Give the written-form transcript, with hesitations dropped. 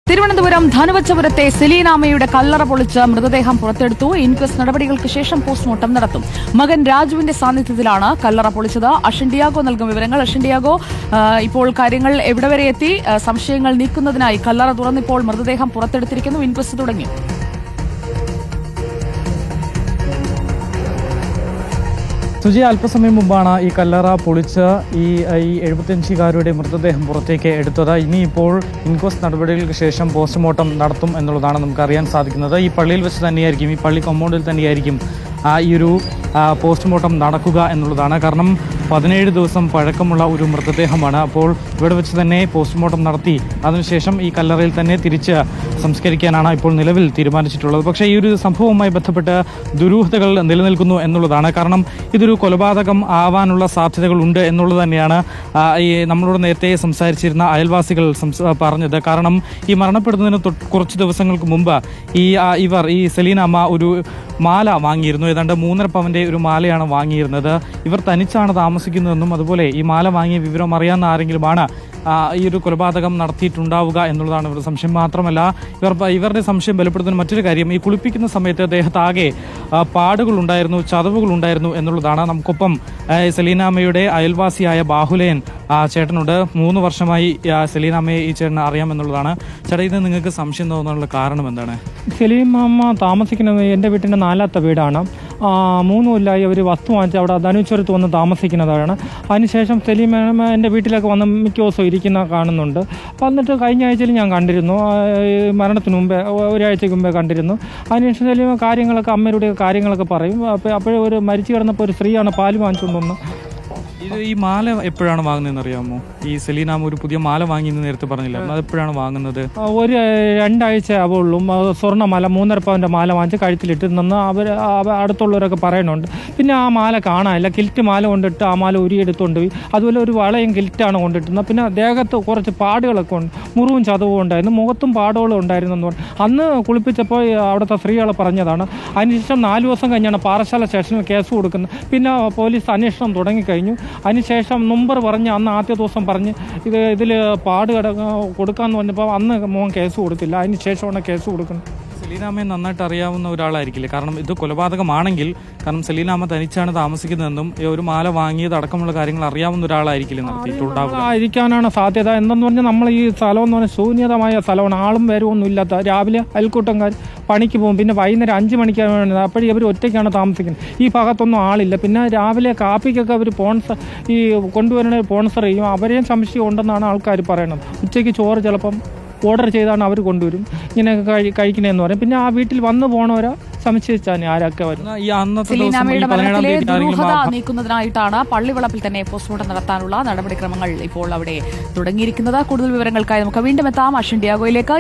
തിരുവനന്തപുരം ധനുവച്ചപുരത്തെ സെലീനാമ്മയുടെ കല്ലറ പൊളിച്ച് മൃതദേഹം പുറത്തെടുത്തു. ഇൻക്വസ്റ്റ് നടപടികൾക്ക് ശേഷം പോസ്റ്റ്മോർട്ടം നടത്തും. മകൻ രാജുവിന്റെ സാന്നിധ്യത്തിലാണ് കല്ലറ പൊളിച്ചത്. അഷിൻ ഡിയാഗോ നൽകും വിവരങ്ങൾ. അഷിൻ ഡിയാഗോ, ഇപ്പോൾ കാര്യങ്ങൾ എവിടെ വരെ എത്തി? സംശയങ്ങൾ നീക്കുന്നതിനായി കല്ലറ തുറന്നിപ്പോൾ മൃതദേഹം പുറത്തെടുത്തിരിക്കുന്നു. ഇൻക്വസ്റ്റ് തുടങ്ങി. സുജി, അല്പസമയം മുമ്പാണ് ഈ കല്ലറ പൊളിച്ച് ഈ 75-കാരുടെ മൃതദേഹം പുറത്തേക്ക് എടുത്തത്. ഇനിയിപ്പോൾ ഇൻക്വസ്റ്റ് നടപടികൾക്ക് ശേഷം പോസ്റ്റ്മോർട്ടം നടത്തും എന്നുള്ളതാണ് നമുക്ക് അറിയാൻ സാധിക്കുന്നത്. ഈ പള്ളിയിൽ വെച്ച് തന്നെയായിരിക്കും, ഈ പള്ളി കോമ്പൗണ്ടിൽ തന്നെയായിരിക്കും ഈ ഒരു പോസ്റ്റ്മോർട്ടം നടക്കുക എന്നുള്ളതാണ്. കാരണം 17 ദിവസം പഴക്കമുള്ള ഒരു മൃതദേഹമാണ്. അപ്പോൾ ഇവിടെ വെച്ച് തന്നെ പോസ്റ്റ്മോർട്ടം നടത്തി അതിനുശേഷം ഈ കല്ലറയിൽ തന്നെ തിരിച്ച് സംസ്കരിക്കാനാണ് ഇപ്പോൾ നിലവിൽ തീരുമാനിച്ചിട്ടുള്ളത്. പക്ഷേ ഈ ഒരു സംഭവവുമായി ബന്ധപ്പെട്ട് ദുരൂഹതകൾ നിലനിൽക്കുന്നു എന്നുള്ളതാണ്. കാരണം ഇതൊരു കൊലപാതകം ആവാനുള്ള സാധ്യതകൾ ഉണ്ട് എന്നുള്ളത് തന്നെയാണ് ഈ നമ്മളോട് നേരത്തെ സംസാരിച്ചിരുന്ന അയൽവാസികൾ പറഞ്ഞത്. കാരണം ഈ മരണപ്പെടുന്നതിന് കുറച്ച് ദിവസങ്ങൾക്ക് മുമ്പ് ഈ സെലീനാമ്മ ഒരു മാല വാങ്ങിയിരുന്നു. ഏതാണ്ട് 3.5 പവന്റെ ഒരു മാലയാണ് വാങ്ങിയിരുന്നത്. ഇവർ തനിച്ചാണ് താമസിക്കുന്നതെന്നും അതുപോലെ ഈ മാല വാങ്ങിയ വിവരം അറിയാവുന്ന ആരെങ്കിലുമാണ് ഈ ഒരു കൊലപാതകം നടത്തിയിട്ടുണ്ടാവുക എന്നുള്ളതാണ് ഇവരുടെ സംശയം. മാത്രമല്ല ഇവരുടെ സംശയം ബലപ്പെടുത്തുന്ന മറ്റൊരു കാര്യം, ഈ കുളിപ്പിക്കുന്ന സമയത്ത് ദേഹത്താകെ പാടുകളുണ്ടായിരുന്നു, ചതവുകളുണ്ടായിരുന്നു എന്നുള്ളതാണ്. നമുക്കൊപ്പം സെലീനാമ്മയുടെ അയൽവാസിയായ ബാഹുലയൻ ചേട്ടനുണ്ട്. 3 വർഷമായി സെലീനാമ്മയെ ഈ ചേട്ടനെ അറിയാമെന്നുള്ളതാണ്. ചേട്ടാ, ഇത് നിങ്ങൾക്ക് സംശയം തോന്നാനുള്ള കാരണം എന്താണ്? സെലീനാമ്മ താമസിക്കുന്നത് എൻ്റെ വീട്ടിൻ്റെ 4ാമത്തെ വീടാണ്. 3 കൊല്ലമായി അവർ വസ്തു വാങ്ങിച്ച് അവിടെ ധനുവച്ചപുരത്ത് വന്ന് താമസിക്കുന്നതാണ്. അതിനുശേഷം സെലീനാമ്മ എൻ്റെ വീട്ടിലൊക്കെ വന്ന് മിക്ക ദിവസവും ഇരിക്കുന്ന കാണുന്നുണ്ട്. എന്നിട്ട് കഴിഞ്ഞ ആഴ്ചയിൽ ഞാൻ കണ്ടിരുന്നു, മരണത്തിന് മുമ്പേ ഒരാഴ്ചയ്ക്ക് മുമ്പേ കണ്ടിരുന്നു. അതിനുശേഷം സെലീമ അമ്മയുടെ കാര്യങ്ങളൊക്കെ പറയും. അപ്പോഴേ ഒരു മരിച്ചു കിടന്നപ്പോൾ ഒരു സ്ത്രീയാണ് പാല് വാങ്ങിച്ചുകൊണ്ട് വന്നത്. ഈ മാല എപ്പോഴാണ് വാങ്ങുന്നതെന്ന് അറിയാമോ? ഈ സെലീനാമ്മ ഒരു പുതിയ മാല വാങ്ങിയെന്ന് നേരത്തെ പറഞ്ഞില്ല, അത് എപ്പോഴാണ് വാങ്ങുന്നത്? ഒരു 2 ആഴ്ച ആവുള്ളൂ. സ്വർണ്ണമാല 3.5 പവന്റെ മാല വാങ്ങിച്ച് കഴുത്തിലിട്ട് നിന്ന് അടുത്തുള്ളവരൊക്കെ പറയുന്നുണ്ട്. പിന്നെ ആ മാല കാണാനില്ല. കിൽറ്റ് മാല കൊണ്ടിട്ട് ആ മാല ഉരിയെടുത്തുകൊണ്ട് പോയി. അതുപോലെ ഒരു വളയും കിൽറ്റാണ് കൊണ്ടിട്ടുന്നത്. പിന്നെ ദേഹത്ത് കുറച്ച് പാടുകളൊക്കെ ഉണ്ട്, മുറിവും ചതവും ഉണ്ടായിരുന്നു, മുഖത്തും പാടുകളും ഉണ്ടായിരുന്നു എന്ന് പറഞ്ഞു. അന്ന് കുളിപ്പിച്ചപ്പോൾ അവിടുത്തെ സ്ത്രീകളെ പറഞ്ഞതാണ്. അതിനുശേഷം 4 ദിവസം കഴിഞ്ഞാണ് പാറശാല സ്റ്റേഷനിൽ കേസ് കൊടുക്കുന്നത്. പിന്നെ പോലീസ് അന്വേഷണം തുടങ്ങിക്കഴിഞ്ഞു. അതിനുശേഷം നമ്പർ പറഞ്ഞ് അന്ന് ആദ്യ ദിവസം പറഞ്ഞ് ഇതിൽ പാട് കൊടുക്കാമെന്ന് പറഞ്ഞപ്പോൾ അന്ന് മോൻ കേസ് കൊടുത്തില്ല. അതിന് ശേഷമാണ് കേസ് കൊടുക്കുന്നത്. സെലീനാമ്മയെ നന്നായിട്ട് അറിയാവുന്ന ഒരാളായിരിക്കില്ലേ? കാരണം ഇത് കൊലപാതകമാണെങ്കിൽ, കാരണം സെലീനാമ്മ തനിച്ചാണ് താമസിക്കുന്നതെന്നും ഒരു മാല വാങ്ങിയത് അടക്കമുള്ള കാര്യങ്ങൾ അറിയാവുന്ന ഒരാളായിരിക്കില്ലേ നടത്തിയിട്ടുണ്ടാവുക? ആയിരിക്കാനാണ് സാധ്യത. എന്തെന്ന് പറഞ്ഞാൽ നമ്മൾ ഈ സ്ഥലം എന്ന് പറഞ്ഞാൽ ശൂന്യതമായ സ്ഥലമാണ്. ആളും പേരൊന്നും ഇല്ലാത്ത. രാവിലെ അയൽക്കൂട്ടംകാർ പണിക്ക് പോകും, പിന്നെ വൈകുന്നേരം 5 മണിക്കാണ് വേണ്ടത്. അപ്പോഴും ഇവർ ഒറ്റയ്ക്കാണ് താമസിക്കുന്നത്. ഈ ഭാഗത്തൊന്നും ആളില്ല. പിന്നെ രാവിലെ കാപ്പിക്കൊക്കെ അവർ കൊണ്ടുവരുന്ന സ്പോൺസർ ചെയ്യും. അവരെയും സംശയം ഉണ്ടെന്നാണ് ആൾക്കാർ പറയുന്നത്. ഉച്ചയ്ക്ക് ചോറ് ചിലപ്പം ഓർഡർ ചെയ്താണ് അവർ കൊണ്ടുവരും. ഇങ്ങനെയൊക്കെ കഴിക്കണേന്ന് പറയും. പിന്നെ ആ വീട്ടിൽ വന്നു പോണവരെ സംശയിച്ചാൽ ആരൊക്കെ വരും. സെലീനാമ്മയുടെ മരണത്തിലെ ദുരൂഹത നീക്കുന്നതിനായിട്ടാണ് പള്ളിവളപ്പിൽ തന്നെ പോസ്റ്റ്മോർട്ടം നടത്താനുള്ള നടപടിക്രമങ്ങൾ ഇപ്പോൾ അവിടെ തുടങ്ങിയിരിക്കുന്നത്. കൂടുതൽ വിവരങ്ങൾക്കായി നമുക്ക് വീണ്ടും എത്താം അഷിൻ ഡിയാഗോയിലേക്ക്.